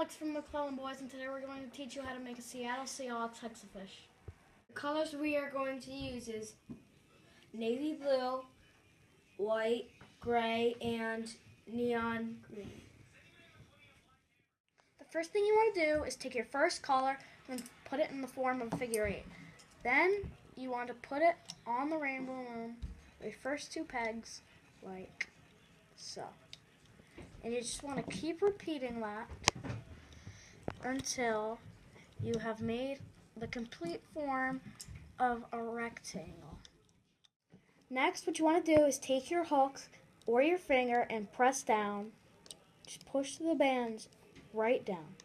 Alex from McClellan Boys, and today we're going to teach you how to make a Seattle Seahawks Hexafish. The colors we are going to use is navy blue, white, gray, and neon green. The first thing you want to do is take your first color and put it in the form of a figure 8. Then you want to put it on the Rainbow Loom, the first 2 pegs, like so. And you just want to keep repeating that until you have made the complete form of a rectangle. Next, what you want to do is take your hook or your finger and press down. Just push the bands right down.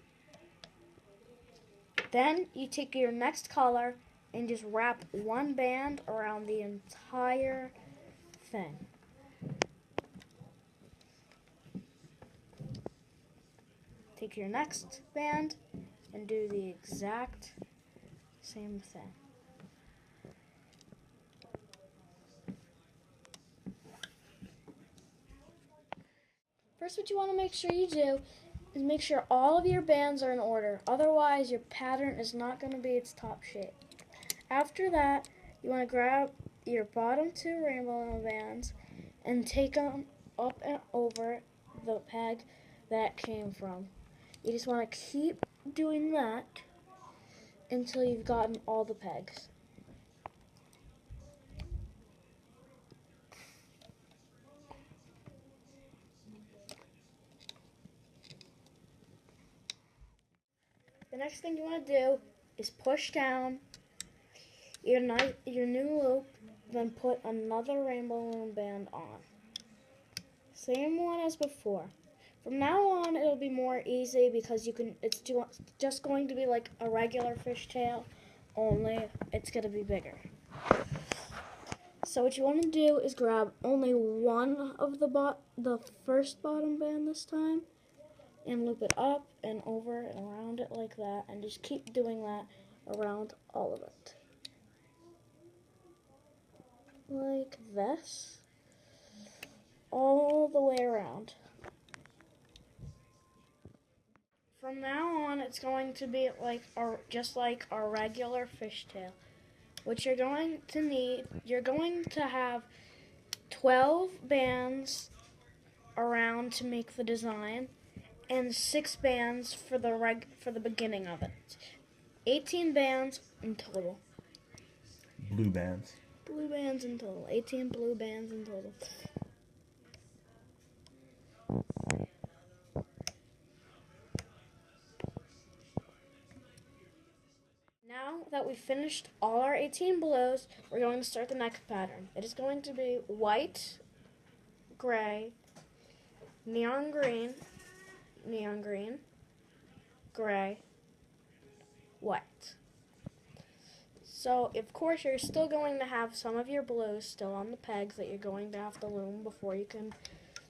Then you take your next color and just wrap one band around the entire thing. Take your next band and do the exact same thing. First, what you want to make sure you do is make sure all of your bands are in order. Otherwise, your pattern is not going to be its top shape. After that, you want to grab your bottom 2 Rainbow Loom bands and take them up and over the peg that came from. You just want to keep doing that until you've gotten all the pegs. The next thing you want to do is push down your new loop, then put another Rainbow Loom band on. Same one as before. From now on, it'll be more easy because it's just going to be like a regular fishtail, only it's going to be bigger. So what you want to do is grab only one of the first bottom band this time, and loop it up and over and around it like that, and just keep doing that around all of it. Like this, all the way around. From now on, it's going to be just like a regular fishtail. What you're going to need, you're going to have 12 bands around to make the design, and 6 bands for the beginning of it. 18 bands in total. Blue bands. Blue bands in total. 18 blue bands in total. Now that we've finished all our 18 blues, we're going to start the next pattern. It is going to be white, gray, neon green, gray, white. So, of course, you're still going to have some of your blues still on the pegs that you're going to have to loom before you can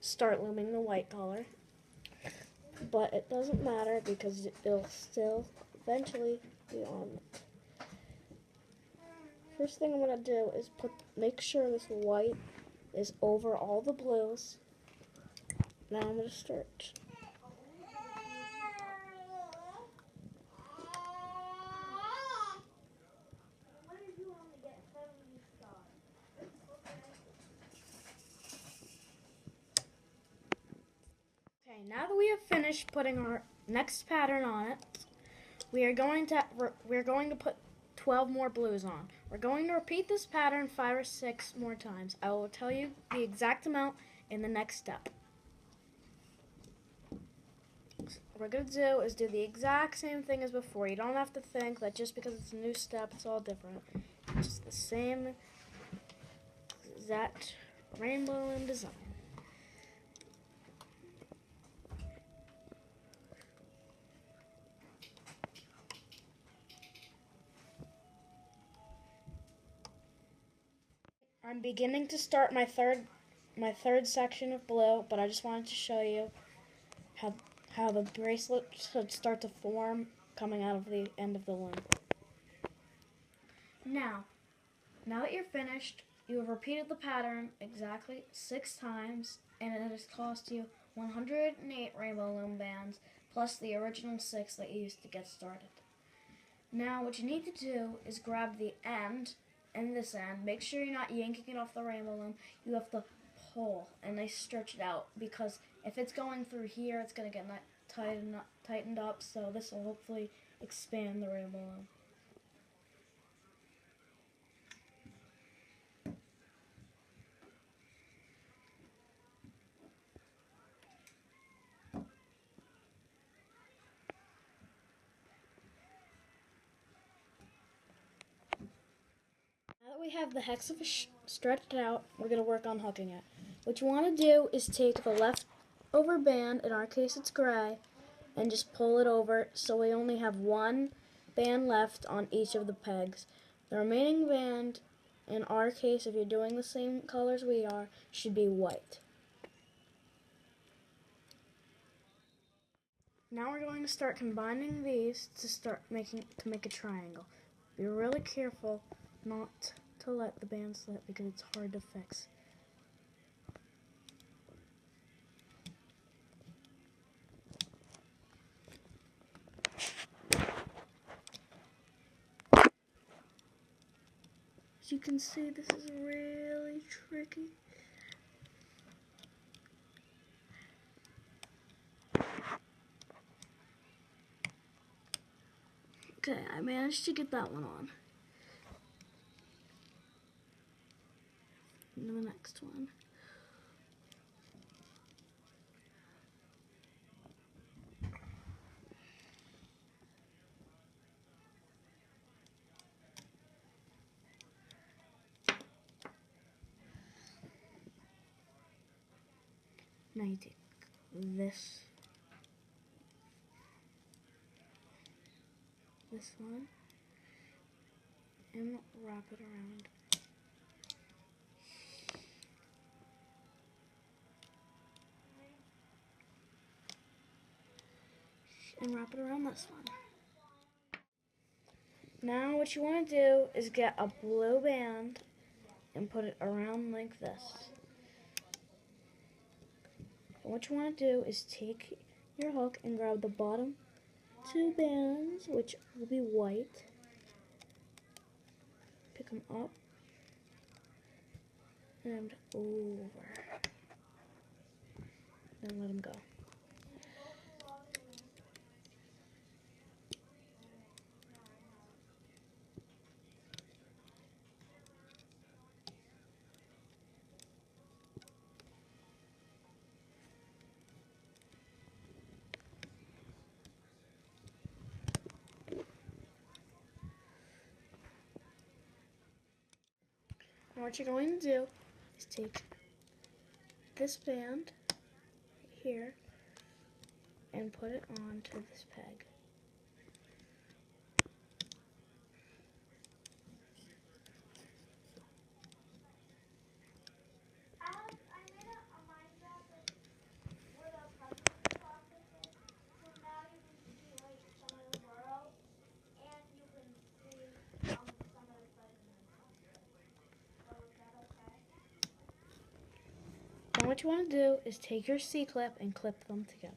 start looming the white color. But it doesn't matter because it'll still eventually be on it. First thing I'm going to do is make sure this white is over all the blues. Now I'm going to start. Okay, now that we have finished putting our next pattern on it, we're going to put 12 more blues on. We're going to repeat this pattern 5 or 6 more times. I will tell you the exact amount in the next step. What we're going to do is do the exact same thing as before. You don't have to think that just because it's a new step, it's all different. It's just the same exact Rainbow Loom design. I'm beginning to start my third section of blue, but I just wanted to show you how the bracelet should start to form coming out of the end of the loom. Now that you're finished, you have repeated the pattern exactly 6 times, and it has cost you 108 Rainbow Loom bands plus the original 6 that you used to get started. Now what you need to do is grab the end and this end. Make sure you're not yanking it off the rainbow loom. You have to pull and nice stretch it out, because if it's going through here, it's going to get tightened up, so this will hopefully expand the rainbow loom. Now that we have the Hexafish stretched out, we're going to work on hooking it. What you want to do is take the leftover band, in our case it's gray, and just pull it over so we only have one band left on each of the pegs. The remaining band, in our case, if you're doing the same colors we are, should be white. Now we're going to start combining these to make a triangle. Be really careful not to let the band slip because it's hard to fix. As you can see, this is really tricky. Okay, I managed to get that one on. And the next one. Now you take this one and wrap it around. And wrap it around this one. Now what you want to do is get a blue band and put it around like this. And what you want to do is take your hook and grab the bottom 2 bands, which will be white. Pick them up and over. Then let them go. Now what you're going to do is take this band here and put it onto this peg. And what you want to do is take your C-clip and clip them together.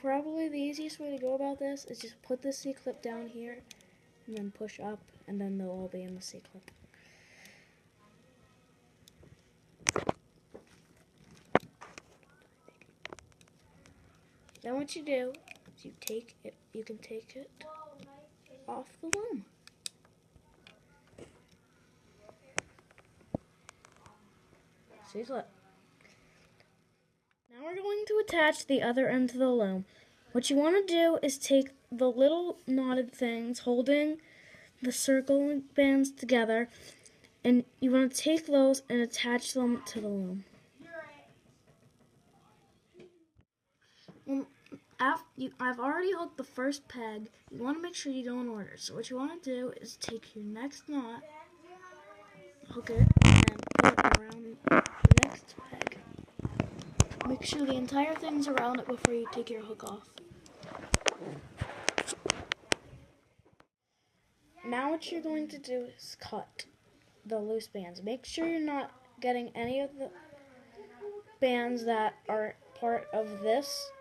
Probably the easiest way to go about this is just put the C-clip down here and then push up, and then they'll all be in the C-clip. Then what you do is you can take it off the loom. C-clip. Now we're going to attach the other end to the loom. What you want to do is take the little knotted things holding the circle bands together, and you want to take those and attach them to the loom. I've already hooked the first peg. You want to make sure you go in order. So what you want to do is take your next knot, hook it, and then put it around the next peg. Make sure the entire thing's around it before you take your hook off. Now what you're going to do is cut the loose bands. Make sure you're not getting any of bands that are part of this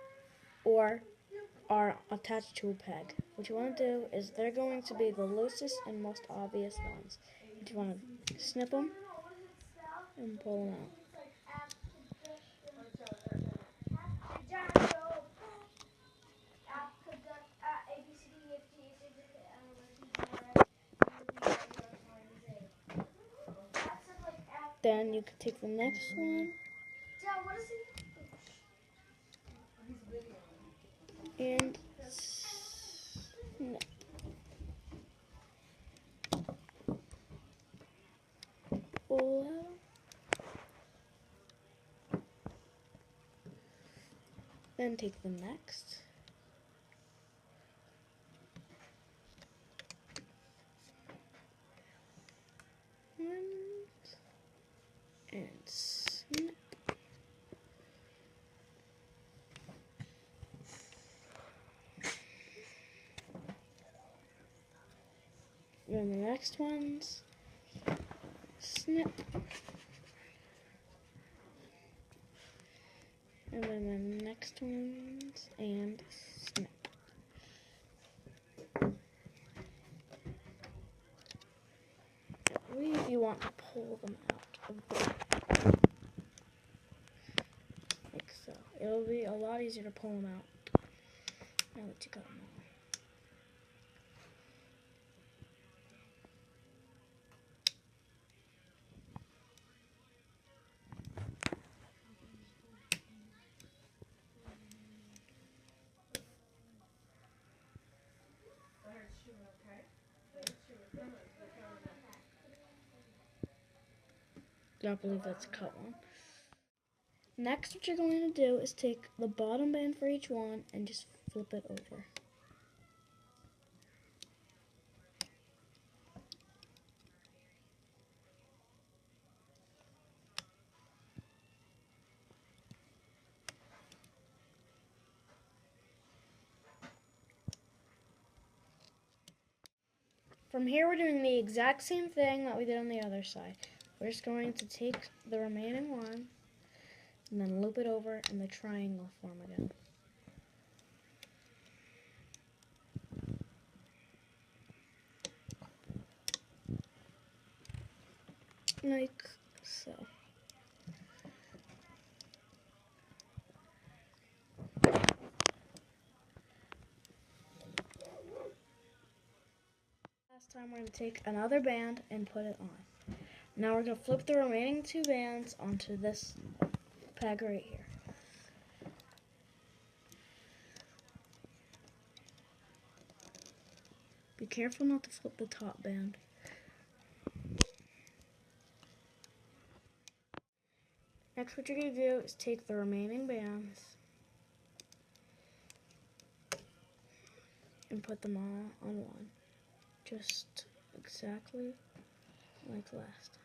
or are attached to a peg. What you want to do is they're going to be the loosest and most obvious ones. You want to snip them and pull them out. Then you can take the next one and snip. Pull out. Then take the next. And snip. Then the next ones, snip. And then the next ones, and snip. I believe you want to pull them out of the bag. Like so. It'll be a lot easier to pull them out now that you got them all. I believe that's a cut one. Next, what you're going to do is take the bottom band for each one and just flip it over. From here, we're doing the exact same thing that we did on the other side. We're just going to take the remaining one and then loop it over in the triangle form again. Like so. Last time we're going to take another band and put it on. Now we're going to flip the remaining two bands onto this peg right here. Be careful not to flip the top band. Next, what you're going to do is take the remaining bands and put them all on one. Just exactly like last time.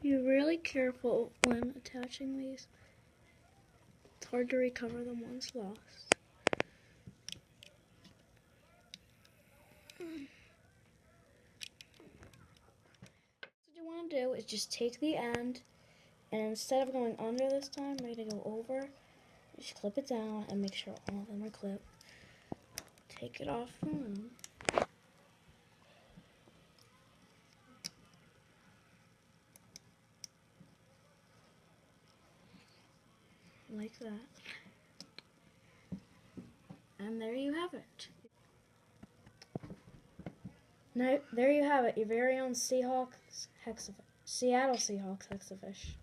Be really careful when attaching these. It's hard to recover them once lost. What you want to do is just take the end, and instead of going under this time, we're going to go over. Just clip it down and make sure all of them are clipped. Take it off the loom. Like that. And there you have it. Now, there you have it, your very own Seattle Seahawks Hexafish.